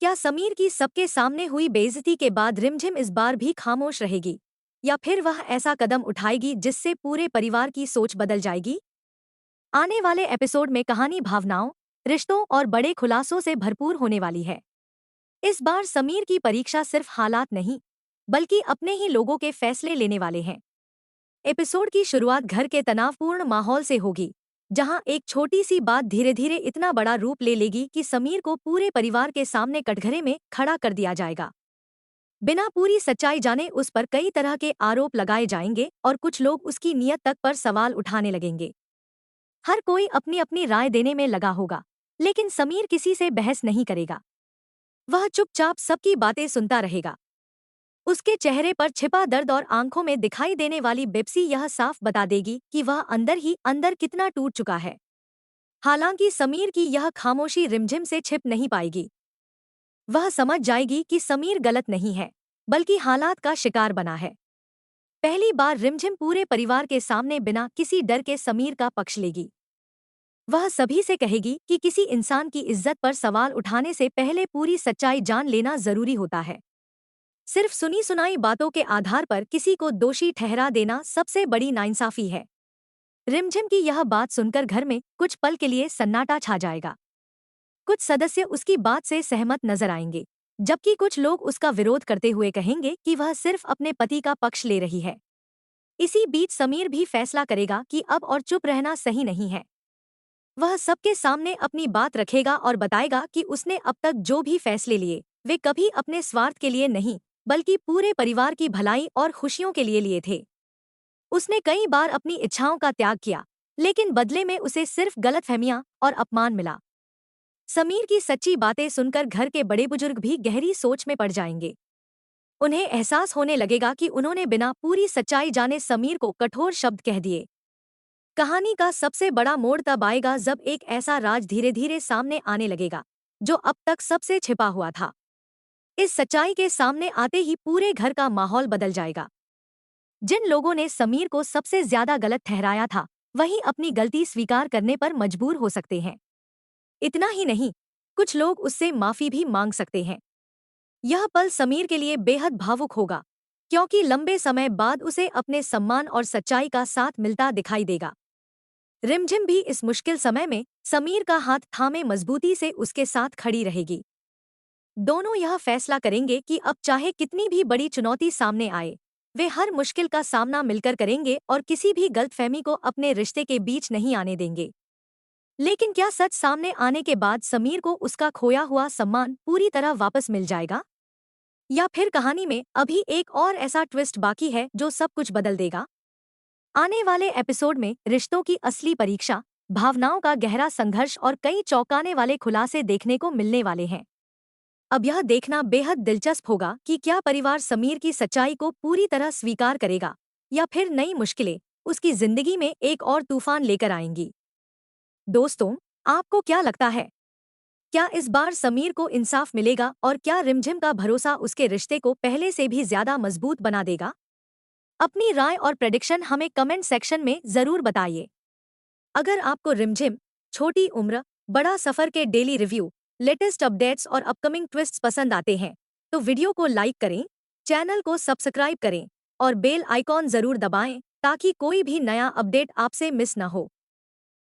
क्या समीर की सबके सामने हुई बेइज्जती के बाद रिमझिम इस बार भी खामोश रहेगी, या फिर वह ऐसा कदम उठाएगी जिससे पूरे परिवार की सोच बदल जाएगी? आने वाले एपिसोड में कहानी भावनाओं, रिश्तों और बड़े खुलासों से भरपूर होने वाली है। इस बार समीर की परीक्षा सिर्फ हालात नहीं, बल्कि अपने ही लोगों के फैसले लेने वाले हैं। एपिसोड की शुरुआत घर के तनावपूर्ण माहौल से होगी, जहां एक छोटी सी बात धीरे धीरे इतना बड़ा रूप ले लेगी कि समीर को पूरे परिवार के सामने कटघरे में खड़ा कर दिया जाएगा। बिना पूरी सच्चाई जाने उस पर कई तरह के आरोप लगाए जाएंगे और कुछ लोग उसकी नीयत तक पर सवाल उठाने लगेंगे। हर कोई अपनी अपनी राय देने में लगा होगा, लेकिन समीर किसी से बहस नहीं करेगा। वह चुपचाप सबकी बातें सुनता रहेगा। उसके चेहरे पर छिपा दर्द और आंखों में दिखाई देने वाली बेपसी यह साफ बता देगी कि वह अंदर ही अंदर कितना टूट चुका है। हालांकि समीर की यह खामोशी रिमझिम से छिप नहीं पाएगी। वह समझ जाएगी कि समीर गलत नहीं है, बल्कि हालात का शिकार बना है। पहली बार रिमझिम पूरे परिवार के सामने बिना किसी डर के समीर का पक्ष लेगी। वह सभी से कहेगी कि किसी इंसान की इज्जत पर सवाल उठाने से पहले पूरी सच्चाई जान लेना जरूरी होता है। सिर्फ सुनी सुनाई बातों के आधार पर किसी को दोषी ठहरा देना सबसे बड़ी नाइंसाफी है। रिमझिम की यह बात सुनकर घर में कुछ पल के लिए सन्नाटा छा जाएगा। कुछ सदस्य उसकी बात से सहमत नजर आएंगे, जबकि कुछ लोग उसका विरोध करते हुए कहेंगे कि वह सिर्फ अपने पति का पक्ष ले रही है। इसी बीच समीर भी फैसला करेगा कि अब और चुप रहना सही नहीं है। वह सबके सामने अपनी बात रखेगा और बताएगा कि उसने अब तक जो भी फैसले लिए, वे कभी अपने स्वार्थ के लिए नहीं, बल्कि पूरे परिवार की भलाई और खुशियों के लिए लिए थे। उसने कई बार अपनी इच्छाओं का त्याग किया, लेकिन बदले में उसे सिर्फ गलतफहमियां और अपमान मिला। समीर की सच्ची बातें सुनकर घर के बड़े बुजुर्ग भी गहरी सोच में पड़ जाएंगे। उन्हें एहसास होने लगेगा कि उन्होंने बिना पूरी सच्चाई जाने समीर को कठोर शब्द कह दिए। कहानी का सबसे बड़ा मोड़ तब आएगा जब एक ऐसा राज धीरे धीरे सामने आने लगेगा, जो अब तक सबसे छिपा हुआ था। इस सच्चाई के सामने आते ही पूरे घर का माहौल बदल जाएगा। जिन लोगों ने समीर को सबसे ज्यादा गलत ठहराया था, वही अपनी गलती स्वीकार करने पर मजबूर हो सकते हैं। इतना ही नहीं, कुछ लोग उससे माफी भी मांग सकते हैं। यह पल समीर के लिए बेहद भावुक होगा, क्योंकि लंबे समय बाद उसे अपने सम्मान और सच्चाई का साथ मिलता दिखाई देगा। रिमझिम भी इस मुश्किल समय में समीर का हाथ थामे मजबूती से उसके साथ खड़ी रहेगी। दोनों यह फैसला करेंगे कि अब चाहे कितनी भी बड़ी चुनौती सामने आए, वे हर मुश्किल का सामना मिलकर करेंगे और किसी भी गलतफहमी को अपने रिश्ते के बीच नहीं आने देंगे। लेकिन क्या सच सामने आने के बाद समीर को उसका खोया हुआ सम्मान पूरी तरह वापस मिल जाएगा? या फिर कहानी में अभी एक और ऐसा ट्विस्ट बाकी है जो सब कुछ बदल देगा? आने वाले एपिसोड में रिश्तों की असली परीक्षा, भावनाओं का गहरा संघर्ष और कई चौंकाने वाले खुलासे देखने को मिलने वाले हैं। अब यह देखना बेहद दिलचस्प होगा कि क्या परिवार समीर की सच्चाई को पूरी तरह स्वीकार करेगा, या फिर नई मुश्किलें उसकी जिंदगी में एक और तूफान लेकर आएंगी। दोस्तों, आपको क्या लगता है? क्या इस बार समीर को इंसाफ मिलेगा और क्या रिमझिम का भरोसा उसके रिश्ते को पहले से भी ज्यादा मजबूत बना देगा? अपनी राय और प्रेडिक्शन हमें कमेंट सेक्शन में जरूर बताइए। अगर आपको रिमझिम, छोटी उम्र, बड़ा सफर के डेली रिव्यू, लेटेस्ट अपडेट्स और अपकमिंग ट्विस्ट्स पसंद आते हैं, तो वीडियो को लाइक करें, चैनल को सब्सक्राइब करें और बेल आइकॉन जरूर दबाएं ताकि कोई भी नया अपडेट आपसे मिस न हो।